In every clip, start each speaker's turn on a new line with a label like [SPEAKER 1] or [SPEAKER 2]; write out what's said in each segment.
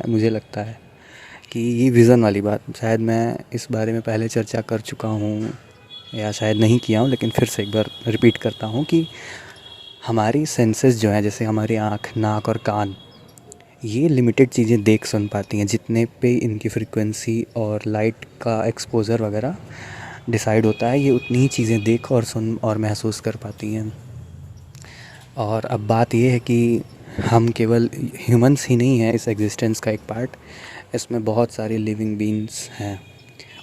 [SPEAKER 1] मुझे लगता है कि ये विज़न वाली बात शायद मैं इस बारे में पहले चर्चा कर चुका हूँ या शायद नहीं किया हूँ, लेकिन फिर से एक बार रिपीट करता हूँ कि हमारी सेंसेस जो हैं, जैसे हमारी आँख, नाक और कान, ये लिमिटेड चीज़ें देख सुन पाती हैं। जितने पे इनकी फ्रीक्वेंसी और लाइट का एक्सपोज़र वगैरह डिसाइड होता है, ये उतनी ही चीज़ें देख और सुन और महसूस कर पाती हैं। और अब बात ये है कि हम केवल ह्यूमंस ही नहीं हैं इस एग्जिस्टेंस का एक पार्ट, इसमें बहुत सारे लिविंग बीइंग्स हैं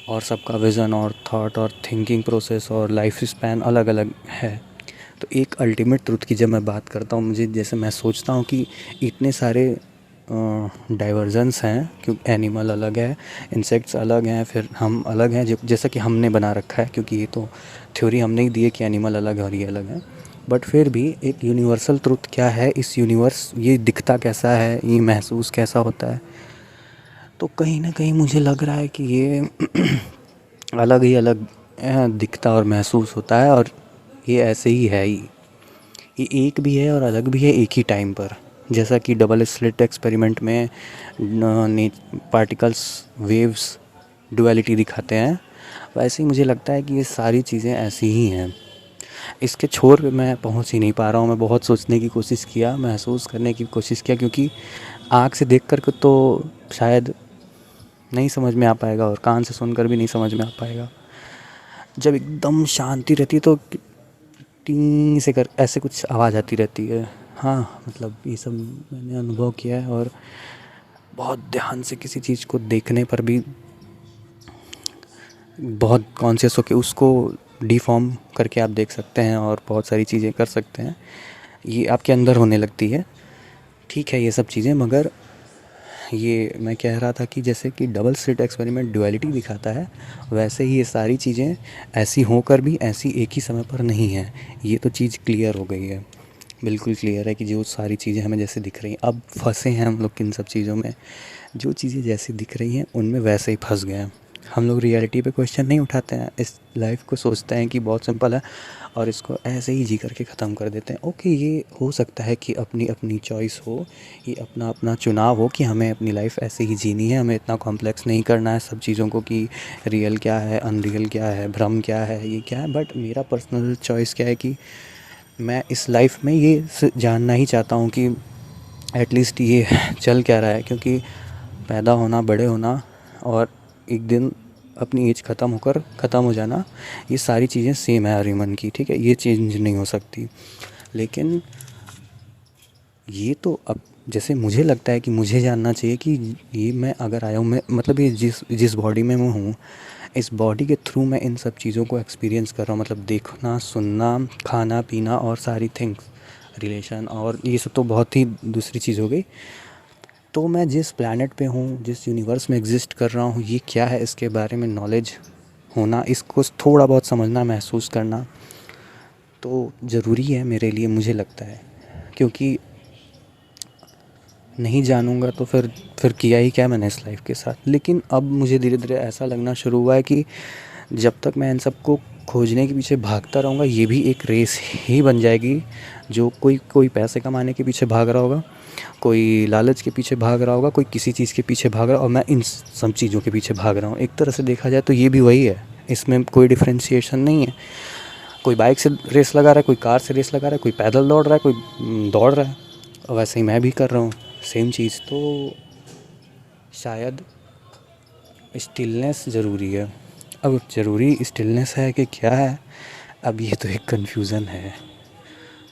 [SPEAKER 1] और सबका विज़न और थॉट और थिंकिंग प्रोसेस और लाइफ स्पैन अलग अलग है। तो एक अल्टीमेट ट्रुथ की जब मैं बात करता हूँ, मुझे जैसे मैं सोचता हूँ कि इतने सारे डाइवर्जेंस हैं, क्योंकि एनिमल अलग है, इंसेक्ट्स अलग हैं, फिर हम अलग हैं, जैसा कि हमने बना रखा है, क्योंकि ये तो थ्योरी हमने ही दी है कि एनिमल अलग है और ये अलग है। बट फिर भी एक यूनिवर्सल ट्रुथ क्या है, इस यूनिवर्स ये दिखता कैसा है, ये महसूस कैसा होता है, तो कहीं ना कहीं मुझे लग रहा है कि ये अलग ही अलग दिखता और महसूस होता है। और ये ऐसे ही है ही, ये एक भी है और अलग भी है एक ही टाइम पर। जैसा कि डबल स्लिट एक्सपेरिमेंट में पार्टिकल्स वेव्स डुअलिटी दिखाते हैं, वैसे ही मुझे लगता है कि ये सारी चीज़ें ऐसी ही हैं। इसके छोर पे मैं पहुंच ही नहीं पा रहा हूँ। मैं बहुत सोचने की कोशिश किया, महसूस करने की कोशिश किया, क्योंकि आँख से देख कर के तो शायद नहीं समझ में आ पाएगा और कान से सुनकर भी नहीं समझ में आ पाएगा। जब एकदम शांति रहती है तो टी से कर ऐसे कुछ आवाज़ आती रहती है। हाँ, मतलब ये सब मैंने अनुभव किया है। और बहुत ध्यान से किसी चीज़ को देखने पर भी बहुत कॉन्शियस होकर उसको डिफॉर्म करके आप देख सकते हैं और बहुत सारी चीज़ें कर सकते हैं, ये आपके अंदर होने लगती है। ठीक है ये सब चीज़ें, मगर ये मैं कह रहा था कि जैसे कि डबल स्लिट एक्सपेरिमेंट डुअलिटी दिखाता है, वैसे ही ये सारी चीज़ें ऐसी होकर भी ऐसी एक ही समय पर नहीं हैं। ये तो चीज़ क्लियर हो गई है, बिल्कुल क्लियर है कि जो सारी चीज़ें हमें जैसे दिख रही हैं, अब फंसे हैं हम लोग इन सब चीज़ों में। जो चीज़ें जैसी दिख रही हैं उनमें वैसे ही फंस गए हैं हम लोग। रियलिटी पे क्वेश्चन नहीं उठाते हैं, इस लाइफ को सोचते हैं कि बहुत सिंपल है और इसको ऐसे ही जी करके ख़त्म कर देते हैं। ओके, ये हो सकता है कि अपनी अपनी चॉइस हो, ये अपना अपना चुनाव हो कि हमें अपनी लाइफ ऐसे ही जीनी है, हमें इतना कॉम्प्लेक्स नहीं करना है सब चीज़ों को कि रियल क्या है, अनरियल क्या है, भ्रम क्या है, ये क्या है। बट मेरा पर्सनल चॉइस क्या है कि मैं इस लाइफ में ये जानना ही चाहता हूँ कि एटलीस्ट ये चल क्या रहा है। क्योंकि पैदा होना, बड़े होना और एक दिन अपनी एज ख़त्म होकर ख़त्म हो जाना, ये सारी चीज़ें सेम है हर ह्यूमन की, ठीक है, ये चेंज नहीं हो सकती। लेकिन ये तो अब जैसे मुझे लगता है कि मुझे जानना चाहिए कि ये मैं अगर आया हूँ, मैं मतलब ये जिस जिस बॉडी में मैं हूँ, इस बॉडी के थ्रू मैं इन सब चीज़ों को एक्सपीरियंस कर रहा हूँ। मतलब देखना, सुनना, खाना पीना और सारी थिंग्स, रिलेशन, और ये सब तो बहुत ही दूसरी चीज़ हो गई। तो मैं जिस प्लैनेट पे हूँ, जिस यूनिवर्स में एग्जिस्ट कर रहा हूँ, ये क्या है, इसके बारे में नॉलेज होना, इसको थोड़ा बहुत समझना, महसूस करना तो ज़रूरी है मेरे लिए, मुझे लगता है। क्योंकि नहीं जानूँगा तो फिर किया ही क्या मैंने इस लाइफ के साथ। लेकिन अब मुझे धीरे धीरे ऐसा लगना शुरू हुआ है कि जब तक मैं इन सबको खोजने के पीछे भागता रहूँगा, ये भी एक रेस ही बन जाएगी। जो कोई कोई पैसे कमाने के पीछे भाग रहा होगा, कोई लालच के पीछे भाग रहा होगा, कोई किसी चीज़ के पीछे भाग रहा है, और मैं इन सब चीज़ों के पीछे भाग रहा हूँ। एक तरह से देखा जाए तो ये भी वही है, इसमें कोई डिफ्रेंशिएशन नहीं है। कोई बाइक से रेस लगा रहा है, कोई कार से रेस लगा रहा है, कोई पैदल दौड़ रहा है, कोई दौड़ रहा है, और वैसे ही मैं भी कर रहा हूँ सेम चीज़। तो शायद स्टिलनेस ज़रूरी है। अब ज़रूरी स्टिलनेस है कि क्या है, अब ये तो एक कन्फ्यूज़न है।